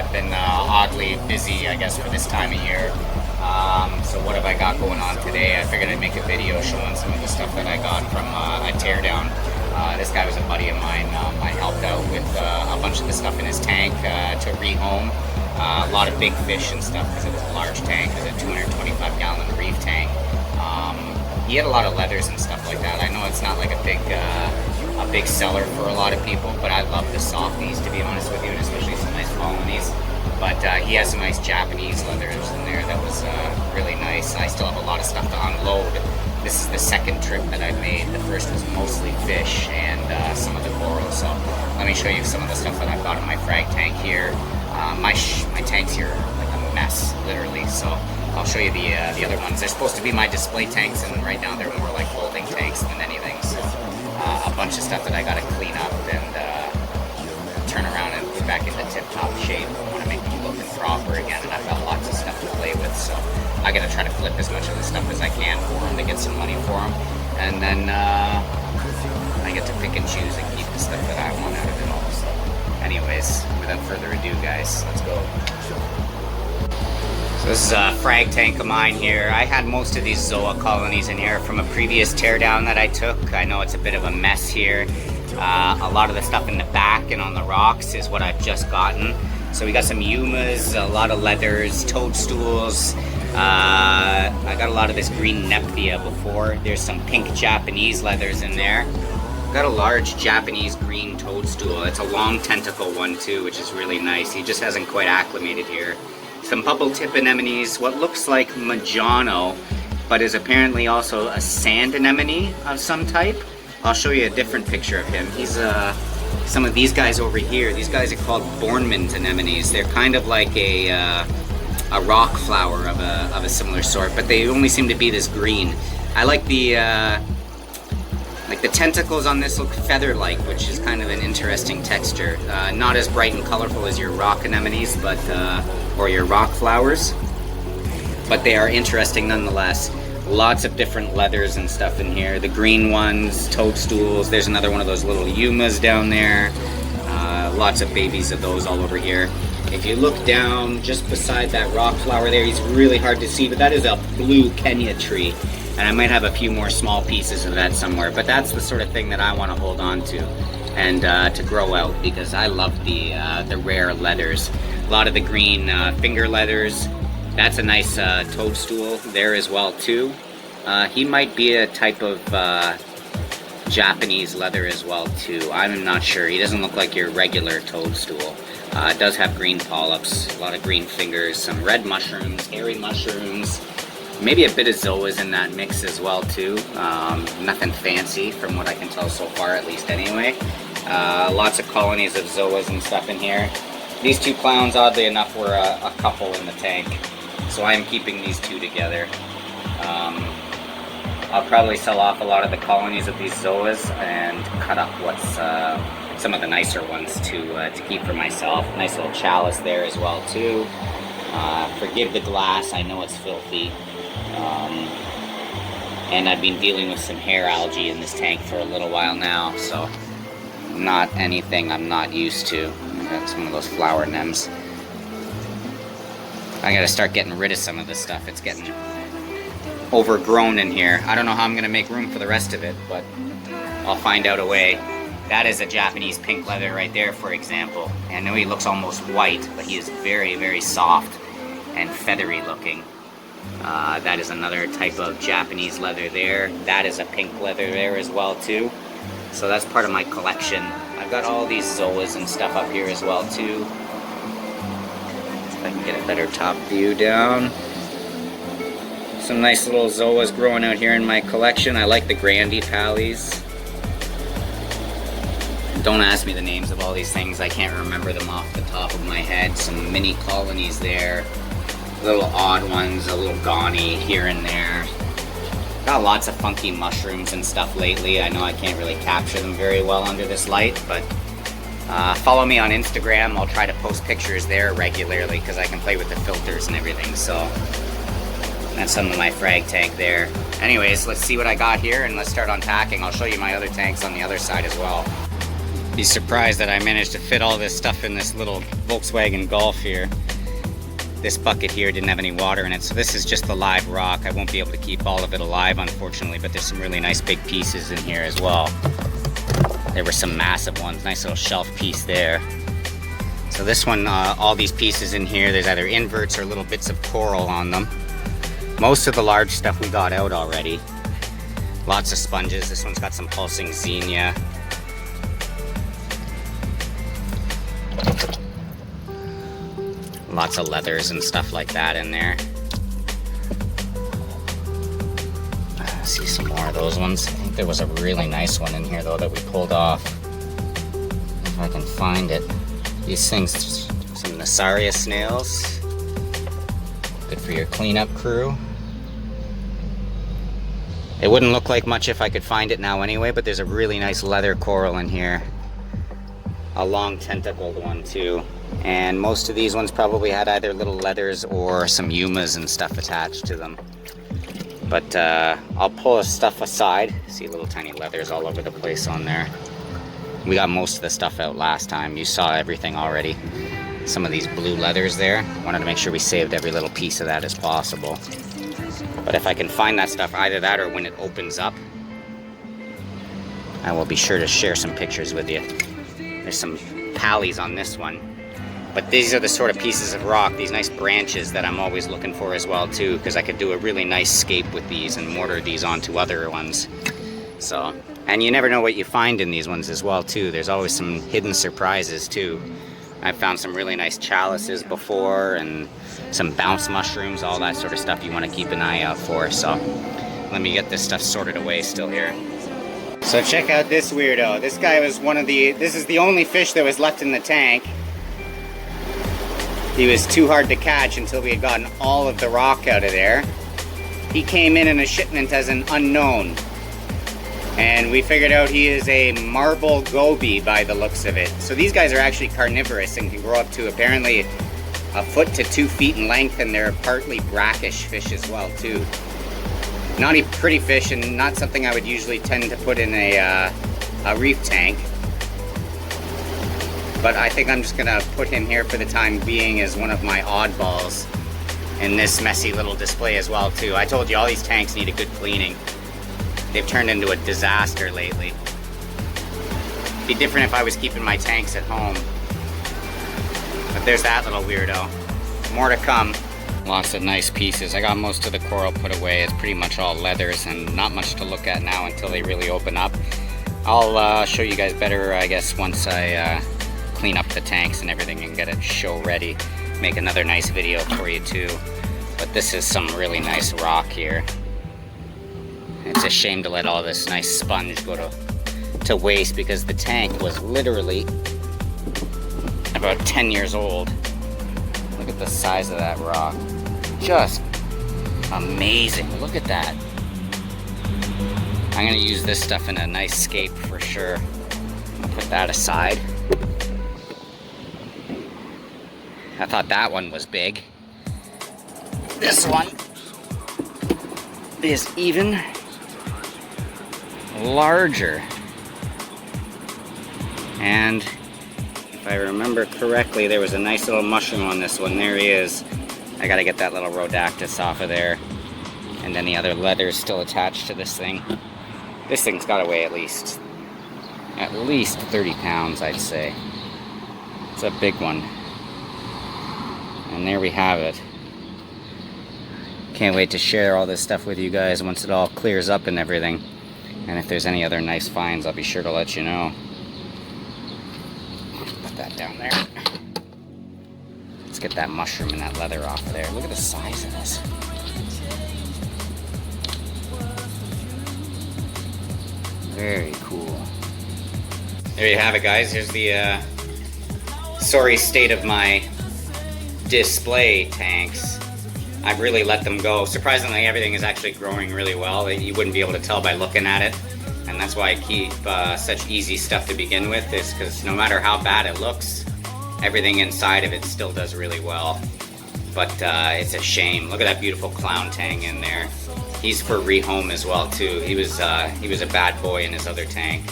I've been oddly busy, I guess, for this time of year. So what have I got going on today? I figured I'd make a video showing some of the stuff that I got from a teardown. This guy was a buddy of mine. I helped out with a bunch of the stuff in his tank to rehome. A lot of big fish and stuff because it was a large tank. It was a 225-gallon reef tank. He had a lot of leathers and stuff like that. I know it's not like a big seller for a lot of people, but I love the softies, to be honest with you, and especially some nice colonies. But he has some nice Japanese leathers in there that was really nice. I still have a lot of stuff to unload. This is the second trip that I've made. The first was mostly fish and some of the coral. So let me show you some of the stuff that I've got in my frag tank here. My tanks here are like a mess, literally. So I'll show you the other ones. They're supposed to be my display tanks, and right now they're more like holding tanks than anything. So a bunch of stuff that I got to clean up and turn around and put back into tip-top shape. I want to make them look proper again, and I've got lots of stuff to play with. So I got to try to flip as much of the stuff as I can for them to get some money for them, and then I get to pick and choose and keep the stuff that I want out of it all. So anyways, without further ado, guys, let's go. So this is a frag tank of mine here. I had most of these Zoa colonies in here from a previous teardown that I took. I know it's a bit of a mess here. A lot of the stuff in the back and on the rocks is what I've just gotten. So we got some Yumas, a lot of leathers, toadstools. I got a lot of this green Nephthia before. There's some pink Japanese leathers in there. Got a large Japanese green toadstool. It's a long tentacle one too, which is really nice. He just hasn't quite acclimated here. Some bubble tip anemones, what looks like Majano, but is apparently also a sand anemone of some type. I'll show you a different picture of him. He's some of these guys over here. These guys are called Bornman's anemones. They're kind of like a rock flower of a similar sort, but they only seem to be this green. I like the tentacles on this look feather-like, which is kind of an interesting texture. Not as bright and colorful as your rock anemones, but or your rock flowers, but they are interesting nonetheless. Lots of different leathers and stuff in here. The green ones, toadstools. There's another one of those little Yumas down there. Lots of babies of those all over here. If you look down just beside that rock flower there, he's really hard to see, but that is a blue Kenya tree. And I might have a few more small pieces of that somewhere, but that's the sort of thing that I want to hold on to and to grow out, because I love the rare leathers. A lot of the green finger leathers. That's a nice toadstool there as well too. He might be a type of Japanese leather as well too. I'm not sure. He doesn't look like your regular toadstool. It does have green polyps, a lot of green fingers, some red mushrooms, hairy mushrooms. Maybe a bit of Zoas in that mix as well too. Nothing fancy from what I can tell so far, at least anyway. Lots of colonies of Zoas and stuff in here. These two clowns, oddly enough, were a couple in the tank. So I am keeping these two together. I'll probably sell off a lot of the colonies of these Zoas and cut up what's some of the nicer ones to keep for myself. Nice little chalice there as well too. Forgive the glass, I know it's filthy. And I've been dealing with some hair algae in this tank for a little while now, so not anything I'm not used to. I've got some of those flower nems. I gotta start getting rid of some of this stuff. It's getting overgrown in here. I don't know how I'm gonna make room for the rest of it, but I'll find out a way. That is a Japanese pink leather right there, for example. And I know he looks almost white, but he is very, very soft and feathery looking. That is another type of Japanese leather there. That is a pink leather there as well too. So that's part of my collection. I've got all these Zoas and stuff up here as well too. If I can get a better top view down. Some nice little Zoas growing out here in my collection. I like the Grandy Pallies. Don't ask me the names of all these things. I can't remember them off the top of my head. Some mini colonies there. Little odd ones, a little gawny here and there. Got lots of funky mushrooms and stuff lately. I know I can't really capture them very well under this light, but follow me on Instagram. I'll try to post pictures there regularly because I can play with the filters and everything. So that's some of my frag tank there. Anyways, let's see what I got here and let's start unpacking. I'll show you my other tanks on the other side as well. Be surprised that I managed to fit all this stuff in this little Volkswagen Golf here. This bucket here didn't have any water in it, so this is just the live rock. I won't be able to keep all of it alive, unfortunately, but there's some really nice big pieces in here as well. There were some massive ones, nice little shelf piece there. So this one, all these pieces in here, there's either inverts or little bits of coral on them. Most of the large stuff we got out already. Lots of sponges. This one's got some pulsing xenia. Lots of leathers and stuff like that in there. See some more of those ones. I think there was a really nice one in here though that we pulled off. If I can find it. These things, some Nasaria snails. Good for your cleanup crew. It wouldn't look like much if I could find it now anyway, but there's a really nice leather coral in here. A long tentacled one too. And most of these ones probably had either little leathers or some yumas and stuff attached to them. But I'll pull the stuff aside. See little tiny leathers all over the place on there. We got most of the stuff out last time. You saw everything already. Some of these blue leathers there. Wanted to make sure we saved every little piece of that as possible. But if I can find that stuff, either that or when it opens up, I will be sure to share some pictures with you. There's some pallies on this one. But these are the sort of pieces of rock, these nice branches that I'm always looking for as well too, because I could do a really nice scape with these and mortar these onto other ones. So, and you never know what you find in these ones as well too. There's always some hidden surprises too. I've found some really nice chalices before and some bounce mushrooms, all that sort of stuff you want to keep an eye out for. So let me get this stuff sorted away still here. So check out this weirdo. This guy was this is the only fish that was left in the tank. He was too hard to catch until we had gotten all of the rock out of there. He came in a shipment as an unknown. And we figured out he is a marble goby by the looks of it. So these guys are actually carnivorous and can grow up to apparently a foot to 2 feet in length, and they're partly brackish fish as well too. Not a pretty fish and not something I would usually tend to put in a reef tank. But I think I'm just gonna put him here for the time being as one of my oddballs in this messy little display as well too. I told you all these tanks need a good cleaning. They've turned into a disaster lately. It'd be different if I was keeping my tanks at home. But there's that little weirdo. More to come. Lots of nice pieces. I got most of the coral put away. It's pretty much all leathers and not much to look at now until they really open up. I'll show you guys better, I guess, once I clean up the tanks and everything and get it show ready. Make another nice video for you too. But this is some really nice rock here. It's a shame to let all this nice sponge go to waste because the tank was literally about 10 years old. Look at the size of that rock. Just amazing. Look at that. I'm gonna use this stuff in a nice scape for sure. I'll put that aside. I thought that one was big. This one is even larger. And if I remember correctly, there was a nice little mushroom on this one. There he is. I gotta get that little Rhodactis off of there. And then the other leather is still attached to this thing. This thing's gotta weigh at least 30 pounds, I'd say. It's a big one. And there we have it. Can't wait to share all this stuff with you guys once it all clears up and everything. And if there's any other nice finds, I'll be sure to let you know. Put that down there. Let's get that mushroom and that leather off of there. Look at the size of this. Very cool. There you have it, guys. Here's the sorry state of my display tanks. I've really let them go. Surprisingly, everything is actually growing really well. You wouldn't be able to tell by looking at it. And that's why I keep such easy stuff to begin with, is because no matter how bad it looks, everything inside of it still does really well. But it's a shame. Look at that beautiful clown tang in there. He's for rehome as well too. He was a bad boy in his other tank.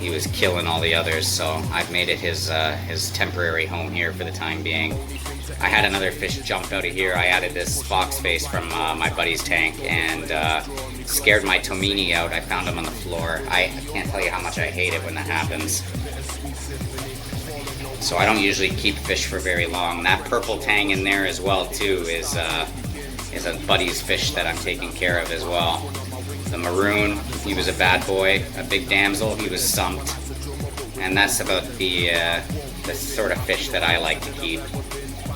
he was killing all the others, so I've made it his temporary home here for the time being. I had another fish jump out of here. I added this box face from my buddy's tank and scared my Tomini out. I found him on the floor. I can't tell you how much I hate it when that happens. So I don't usually keep fish for very long. That purple tang in there as well too is a buddy's fish that I'm taking care of as well. The maroon, he was a bad boy, a big damsel, he was sumped. And that's about the sort of fish that I like to keep.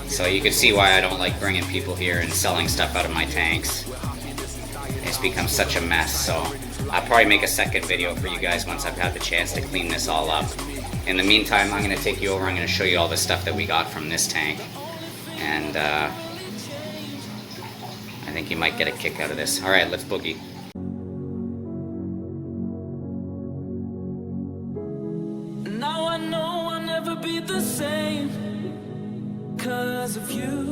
So you can see why I don't like bringing people here and selling stuff out of my tanks. It's become such a mess, so I'll probably make a second video for you guys once I've had the chance to clean this all up. In the meantime, I'm going to take you over, I'm going to show you all the stuff that we got from this tank. And I think you might get a kick out of this. Alright, let's boogie. Now I know I'll never be the same 'cause of you.